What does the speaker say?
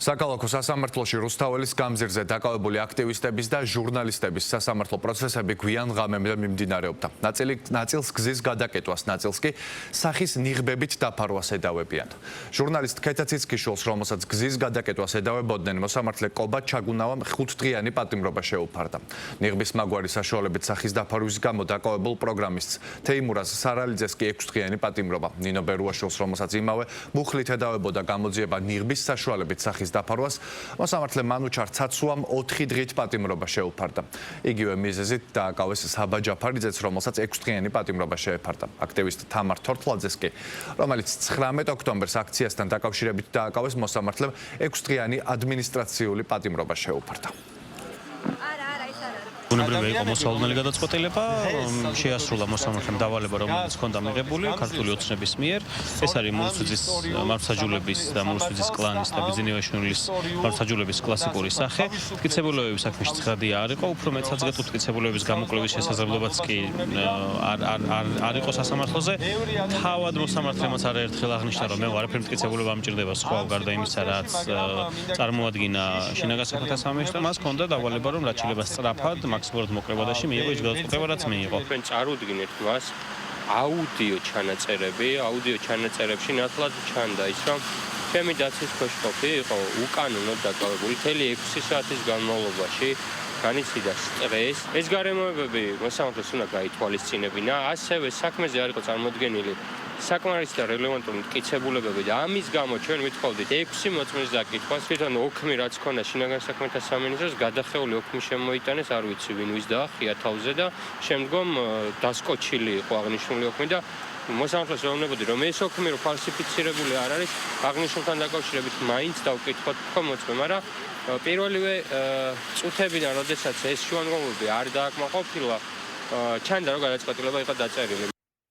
საკალათო სასამართლოში რუსთაველის გამზირზე დაკავებული აქტივისტების და ჟურნალისტების სასამართლო პროცესები გვიან ღამემდე მიმდინარეობდა. ნაწილს გზის გადაკეტვას, ნაწილს კი სახის ნიღბებით დაფარვას ედავებიან. ჟურნალისტ ქეთა ციცქიშვილს, რომელსაც გზის გადაკეტვას ედავებოდნენ, მოსამართლე კობა ჩაგუნავამ 5 დღიანი პატიმრობა შეუფარდა. ნიღბის მაგვარი საშუალებით სახის დაფარვის გამო დაკავებულ პროგრამისტს თეიმურაზ სარალიძეს კი 6 დღიანი პატიმრობა. ნინო ბერუაშვილს, რომელსაც იმავე მუხლით ედავებოდა გამოძიება ნიღბის საშუალებით სახის დაფარვას, მოსამართლე მანუჩარ ცაცუამ 4 დღით პატიმრობა შეუფარდა. იგივე მიზეზით დააკავეს საბა ჯაფარიძეც, რომელსაც 6 დღიანი პატიმრობა შეეფარდა. აქტივისტ თამარ თორთლაძეს კი, რომელიც 19 ოქტომბერს აქციასთან დაკავშირებით დააკავეს, მოსამართლემ 6 დღიანი ადმინისტრაციული პატიმრობა შეუფარდა. უნებრივია იყო მოსალოდნელი გადაწყვეტილება, შეასრულა მოსამართლემ დავალება, რომელიც ჰქონდა მიღებული ქართული ოცნების მიერ. ეს არის მურუსძის მართლმსაჯულების და მურუსძის კლანის და ბიძინევაშვილის მართლმსაჯულების კლასიკური სახე. მტკიცებულებების საქმეში ცხადია არ იყო, უფრო მეცაც გეტყვით მტკიცებულებების გამოკვლევის შესაძლებლობაც კი არ იყო სასამართლოზე. თავად მოსამართლემაც არაერთხელ აღნიშნა, რომ მე ვარაფერ მტკიცებულება ამჭირდება სხვა გარდა იმისა, რაც წარმოადგინა შინაგან საქმეთა სამინისტრო, მას ჰქონდა დავალება, რომ რაც შეიძლება სწრაფად მაქსიმალურად მოკრებადაში მიიღო ის გადაწყვეტილება, რაც მიიღო. ჩვენ წარუდგინეთ მას აუდიო ჩანაწერებში ნათლად ჩანდა ის, რომ ჩემი დაცვის ქვეშ ყოფი იყო უკანონოდ დაკავებული მთელი 6 საათის განმავლობაში. განიცდიდა სტრესს. ეს გარემოებები მოსამართლეს უნდა გაითვალისწინებინა. ასევე საქმეზე არ იყო წარმოდგენილი საკმარისი და რელევანტური მტკიცებულებები და ამის გამო ჩვენ ვითხოვდით 6 მოწმის დაკითხვას. თვითონ ოქმი რაც ქონდა შინაგან საქმეთა სამინისტროს გადახეული ოქმი შემოიტანეს, არ ვიცი ვინ ვის დაახია თავზე და შემდგომ დასკოჩილი იყო აღნიშნული ოქმი და მოსამართლეს ვეუბნებოდი, რომ ეს ოქმი რო ფალსიფიცირებული არ არის, აღნიშნულთან დაკავშირებით მაინც დავკითხოთ თქო მოწმე, მაგრამ პირველივე წუთებიდან, როდესაც ეს შუამდგომლობები არ დააკმაყოფილა, ჩანდა რომ გადაწყვეტილება იყო დაწერილი.